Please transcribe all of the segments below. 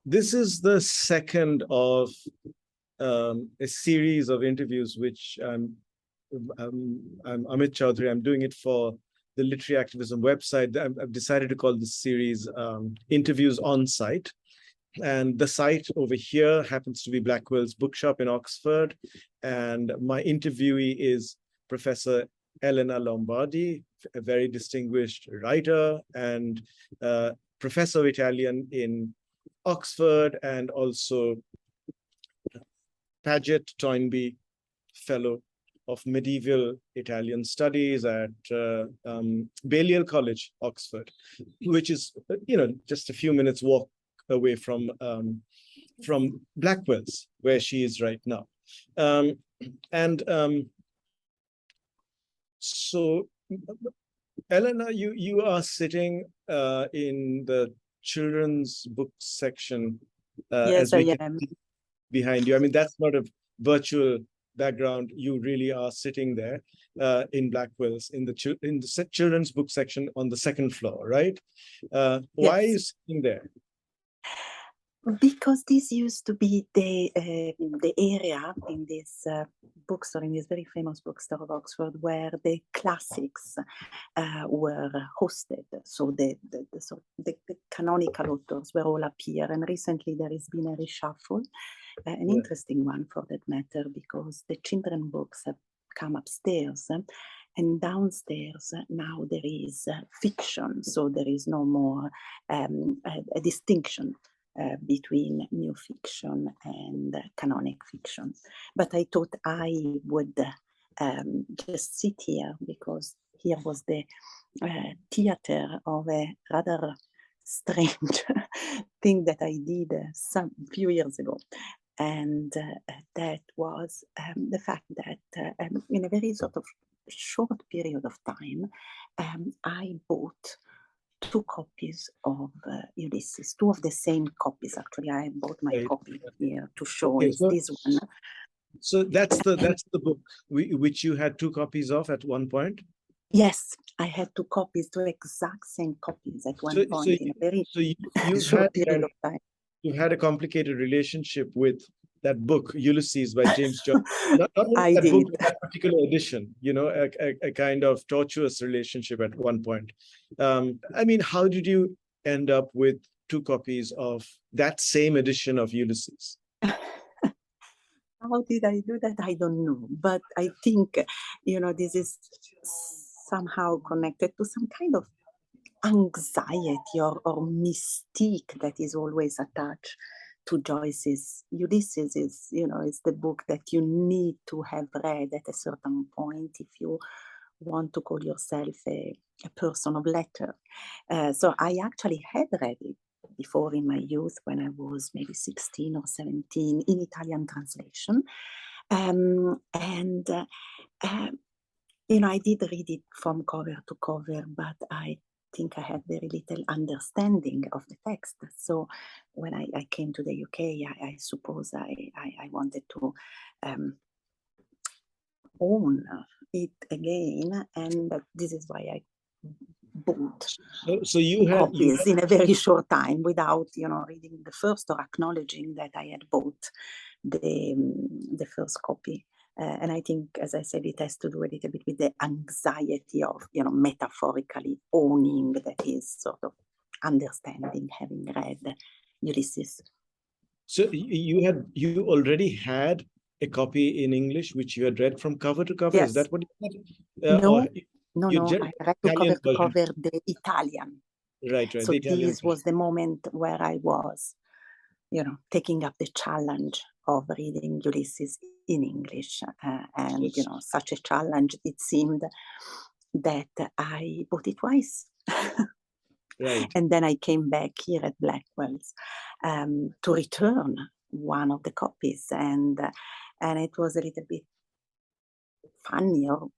This is the second of a series of interviews, which I'm Amit Chaudhuri. I'm doing it for the Literary Activism website. I've decided to call this series Interviews on Site. And the site over here happens to be Blackwell's Bookshop in Oxford. And my interviewee is Professor Elena Lombardi, a very distinguished writer and professor of Italian in Oxford, and also Paget Toynbee Fellow of Medieval Italian Studies at Balliol College, Oxford, which is, just a few minutes walk away from Blackwell's, where she is right now. So, Elena, you are sitting in the children's book section yes, as we I can am. see behind you. I mean, that's not a virtual background. You really are sitting there in Blackwell's in the children's book section on the second floor, right? Why are you sitting there? Because this used to be the area in this bookstore, in this very famous bookstore of Oxford, where the classics were hosted. So the canonical authors were all up here. And recently there has been a reshuffle, an interesting one for that matter, because the children books have come upstairs. And downstairs now there is fiction. So there is no more a distinction between new fiction and canonic fiction. But I thought I would just sit here, because here was the theater of a rather strange thing that I did some few years ago. And that was the fact that in a very sort of short period of time, I bought 2 copies of Ulysses, 2 of the same copies. Actually, I bought my copy here to show. It's this one. So that's the book which you had 2 copies of at one point? Yes, I had 2 copies, 2 exact same copies at one point in a very short period of time. You had a complicated relationship with that book, Ulysses by James Joyce. Not only that book, but that particular edition, a kind of tortuous relationship at one point. I mean, how did you end up with 2 copies of that same edition of Ulysses? How did I do that? I don't know. But I think, this is somehow connected to some kind of anxiety or mystique that is always attached to Joyce's. Ulysses is, is the book that you need to have read at a certain point if you want to call yourself a person of letter. So I actually had read it before in my youth, when I was maybe 16 or 17, in Italian translation. I did read it from cover to cover, but I think I had very little understanding of the text. So when I came to the UK, I suppose I wanted to own it again, and this is why I bought so you had copies in a very short time without reading the first or acknowledging that I had bought the first copy. And I think, as I said, it has to do a little bit with the anxiety of, metaphorically owning, that is sort of understanding, having read Ulysses. So you already had a copy in English, which you had read from cover to cover? Yes. Is that what you had? No, I read to cover to cover the Italian. Right. So this was the moment where I was, taking up the challenge of reading Ulysses in English. And, such a challenge, it seemed that I bought it twice. Right. And then I came back here at Blackwell's to return one of the copies. And it was a little bit funny or,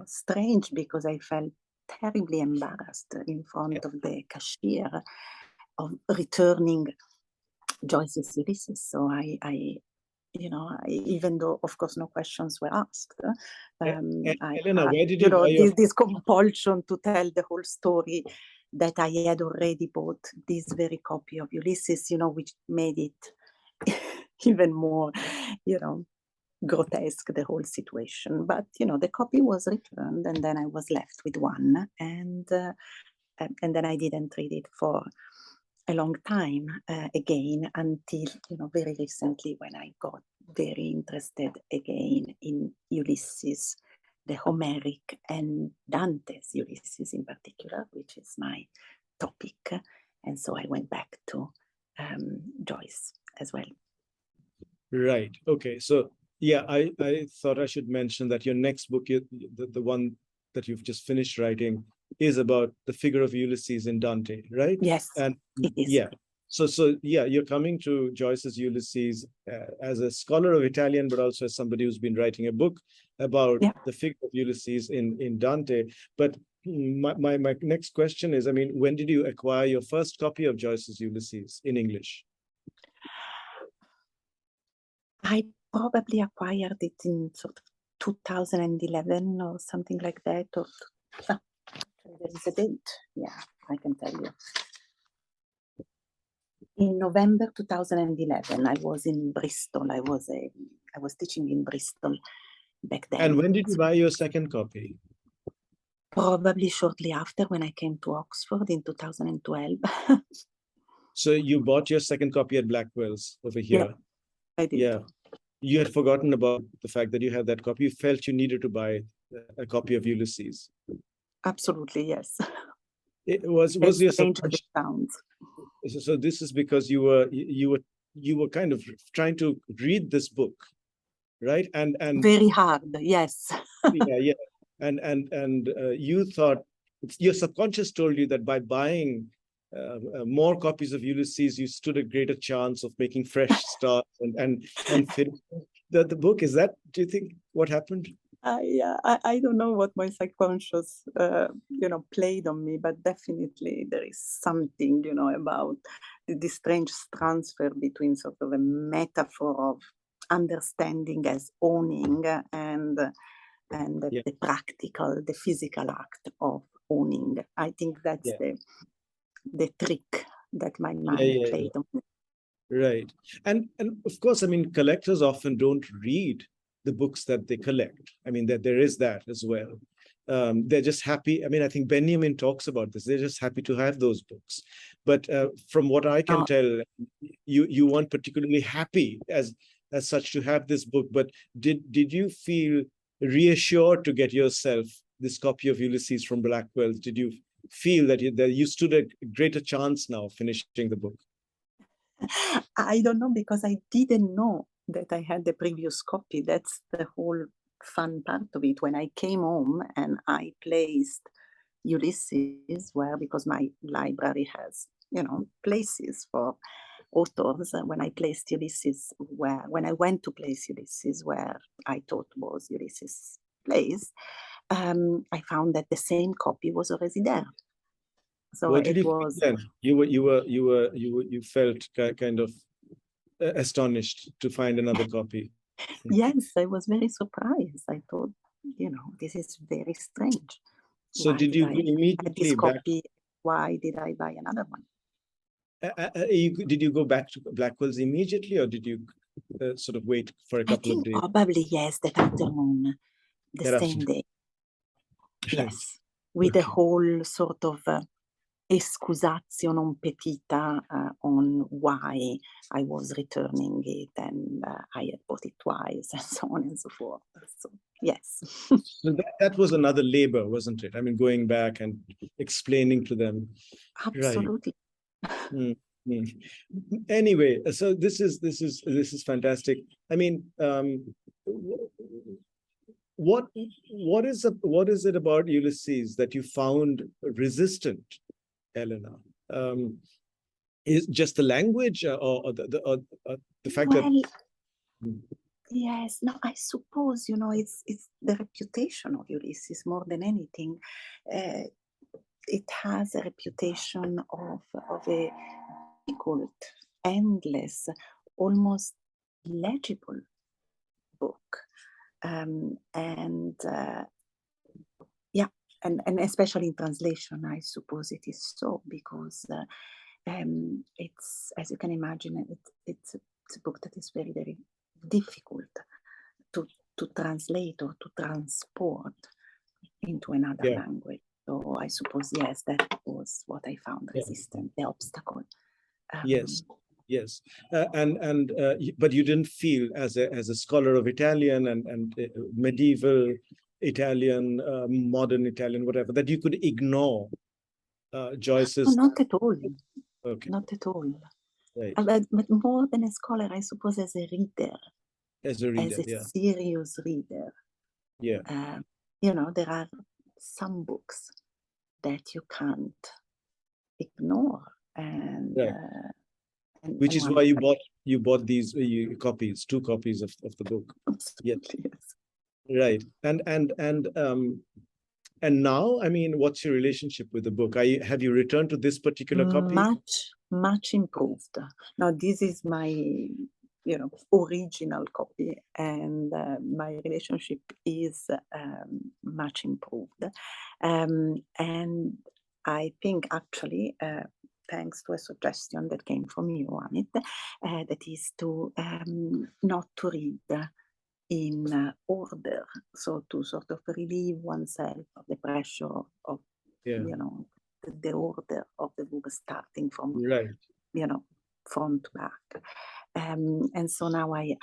strange, because I felt terribly embarrassed in front of the cashier of returning Joyce's Ulysses. So I even though, of course, no questions were asked, Elena, where did you this compulsion to tell the whole story that I had already bought this very copy of Ulysses, which made it even more, grotesque, the whole situation. But, the copy was returned, and then I was left with one. And then I didn't read it for a long time again, until, very recently, when I got very interested again in Ulysses, the Homeric and Dante's Ulysses in particular, which is my topic. And so I went back to Joyce as well. Right. Okay. So, yeah, I thought I should mention that your next book, the one that you've just finished writing, is about the figure of Ulysses in Dante, right? Yes, and it is. yeah, so yeah, you're coming to Joyce's Ulysses as a scholar of Italian, but also as somebody who's been writing a book about the figure of Ulysses in Dante. But my next question is, I mean, when did you acquire your first copy of Joyce's Ulysses in English? I probably acquired it in sort of 2011 or something like that, or there is a date. Yeah, I can tell you. In November 2011, I was in Bristol. I was teaching in Bristol back then. And when did you buy your second copy? Probably shortly after, when I came to Oxford in 2012. So you bought your second copy at Blackwell's over here? Yeah, I did. Yeah. You had forgotten about the fact that you had that copy. You felt you needed to buy a copy of Ulysses. Absolutely, yes. It was your subconscious. So this is because you were kind of trying to read this book, right? And very hard, yes. yeah. And you thought, your subconscious told you that by buying more copies of Ulysses, you stood a greater chance of making fresh starts and finish the book. Is that, do you think, what happened? I don't know what my subconscious, played on me, but definitely there is something, about this strange transfer between sort of a metaphor of understanding as owning and the practical, the physical act of owning. I think that's the trick that my mind played on me. Right. And of course, I mean, collectors often don't read the books that they collect. I mean, that there is that as well. They're just happy. I mean, I think Benjamin talks about this. They're just happy to have those books. But from what I can tell, you weren't particularly happy as such to have this book. But did you feel reassured to get yourself this copy of Ulysses from Blackwell? Did you feel that you stood a greater chance now of finishing the book? I don't know, because I didn't know that I had the previous copy. That's the whole fun part of it. When I came home and I placed Ulysses, because my library has, places for authors, when I placed Ulysses, when I went to place Ulysses where I thought was Ulysses' place, I found that the same copy was already there. So what did you was then? You felt kind of astonished to find another copy. Yes, I was very surprised. I thought, this is very strange. So why did you immediately copy? Why did I buy another one? Did you go back to Blackwell's immediately, or did you sort of wait for a couple of days? Probably yes, that afternoon, the same day. Yes, with the whole sort of excusatio non petita on why I was returning it, and I had bought it twice, and so on and so forth. So, yes. So that was another labor, wasn't it? I mean, going back and explaining to them. Absolutely. Right. Anyway, so this is fantastic. I mean, what is it about Ulysses that you found resistant, Elena? Is just the language, or the fact that? Yes, no, I suppose, it's the reputation of Ulysses more than anything. It has a reputation of a difficult, endless, almost illegible book. and especially in translation, I suppose it is so, because it's, as you can imagine, it's a book that is very, very difficult to translate or to transport into another language. So I suppose, yes, that was what I found resistant, the obstacle. Yes. But you didn't feel, as a scholar of Italian and medieval Italian, modern Italian, whatever, that you could ignore Joyce's. No, not at all. Okay. Not at all. Right. But more than a scholar, I suppose, as a reader. As a reader, as a serious reader. Yeah. You know, there are some books that you can't ignore, and which is why you bought these copies, 2 copies of the book. Yes. Right. And now, I mean, what's your relationship with the book? Have you returned to this particular copy? Much improved. Now, this is my original copy, and my relationship is much improved. And I think, actually, thanks to a suggestion that came from you, Amit, that is to not to read in order, so to sort of relieve oneself of the pressure of the order of the book, starting from front to back. And so now I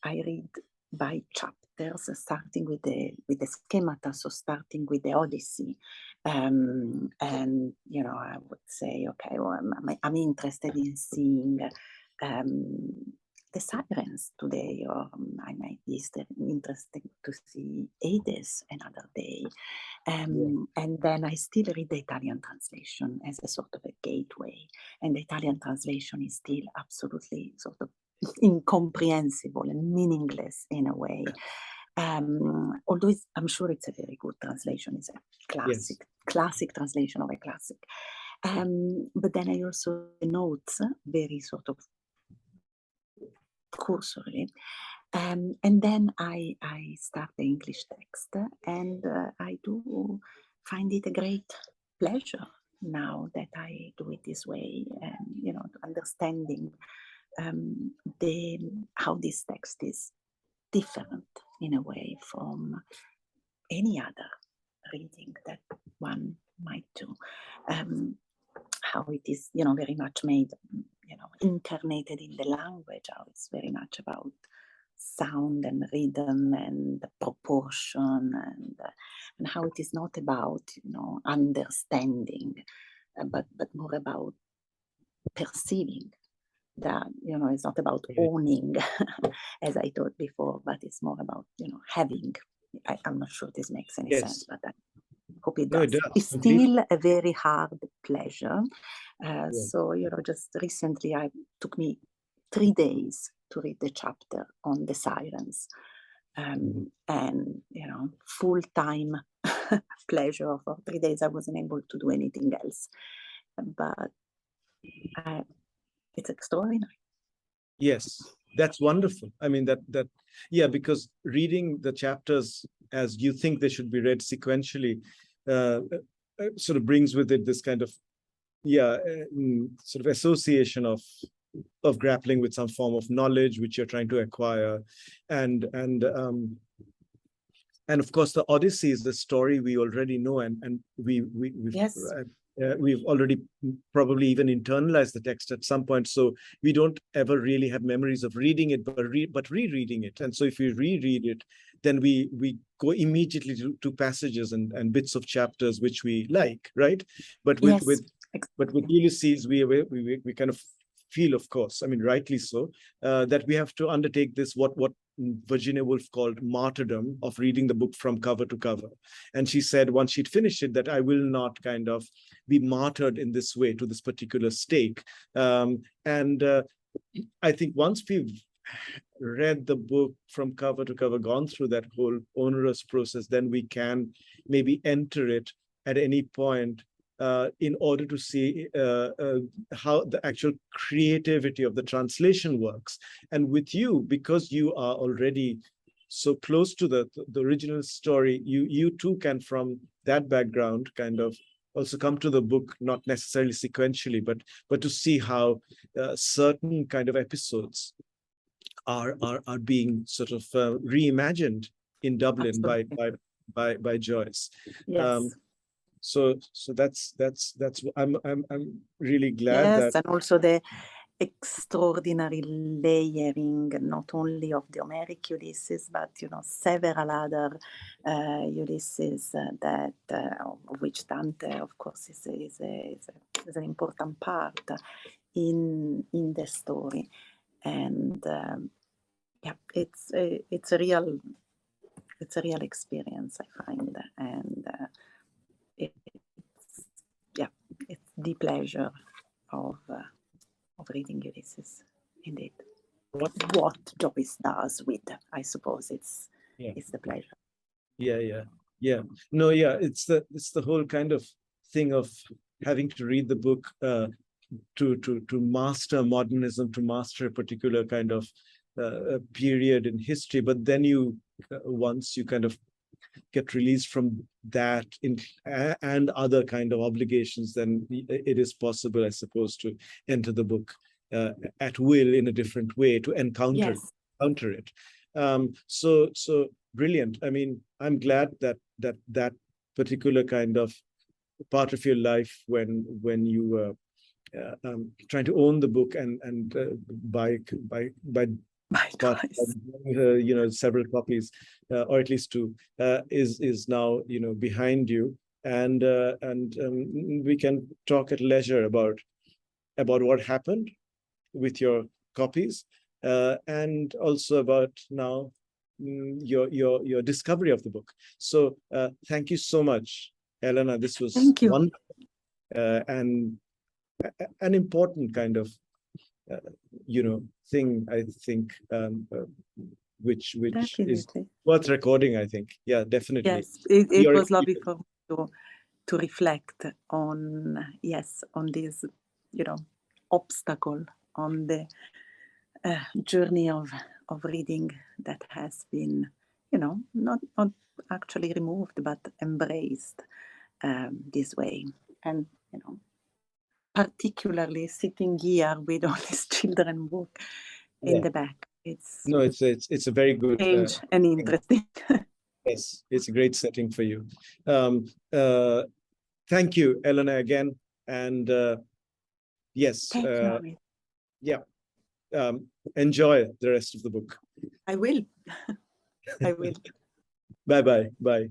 read by chapters, starting with the schemata, so starting with the Odyssey, and I would say, okay, well, I'm interested in seeing the sirens today, or I might be interested to see Hades another day. And then I still read the Italian translation as a sort of a gateway. And the Italian translation is still absolutely sort of incomprehensible and meaningless in a way. Although I'm sure it's a very good translation. It's a classic translation of a classic. But then I also notes very sort of cursory. And then I start the English text, and I do find it a great pleasure now that I do it this way, and understanding how this text is different in a way from any other reading that one might do. How it is, very much made, incarnated in the language, how it's very much about sound and rhythm and proportion, and how it is not about, understanding, but more about perceiving. That, it's not about owning, as I thought before, but it's more about, having. I'm not sure this makes any sense, but I hope it does. No, it does. It's still a very hard pleasure. So, just recently, it took me 3 days to read the chapter on the sirens, and, full-time pleasure. For 3 days, I wasn't able to do anything else, but it's extraordinary. Yes, that's wonderful. I mean, because reading the chapters as you think they should be read sequentially sort of brings with it this kind of sort of association of grappling with some form of knowledge which you're trying to acquire, and of course the Odyssey is the story we already know, and we've already probably even internalized the text at some point, so we don't ever really have memories of reading it, but rereading it. And so if we reread it, then we go immediately to passages and bits of chapters which we like, right? But with Ulysses, we kind of feel, of course, I mean, rightly so, that we have to undertake this, what Virginia Woolf called martyrdom of reading the book from cover to cover. And she said once she'd finished it that I will not kind of be martyred in this way to this particular stake. And I think once we've read the book from cover to cover, gone through that whole onerous process, then we can maybe enter it at any point in order to see how the actual creativity of the translation works. And with you, because you are already so close to the original story, you too can, from that background kind of also come to the book, not necessarily sequentially, but to see how certain kind of episodes are being sort of reimagined in Dublin by Joyce. Yes. So that's I'm really glad Yes, that. and also the extraordinary layering, not only of the Homeric Ulysses, but several other Ulysses that of which Dante, of course, is an important part in the story, and yeah, it's a real experience, I find, and it's the pleasure of reading Ulysses, indeed. What Joyce does with, I suppose, it's the pleasure. Yeah. No, yeah, it's the whole kind of thing of having to read the book to master modernism, to master a particular kind of period in history. But then once you kind of get released from that and other kind of obligations, then it is possible, I suppose, to enter the book at will in a different way, to encounter it. So brilliant. I mean, I'm glad that particular kind of part of your life when you were trying to own the book and by several copies, or at least two, is now behind you, and we can talk at leisure about what happened with your copies, and also about now your discovery of the book. So thank you so much, Elena. This was wonderful, and an important kind of thing, I think, which is worth recording, I think. Yeah, definitely. Yes, it was lovely for me to reflect on this obstacle on the journey of reading that has been not actually removed but embraced this way, and particularly sitting here with all this children book in the back. It's a very good strange and interesting. Yes, it's a great setting for you. Thank you, Elena, again, and yes, thank you, yeah, enjoy the rest of the book. I will. I will. Bye. Bye.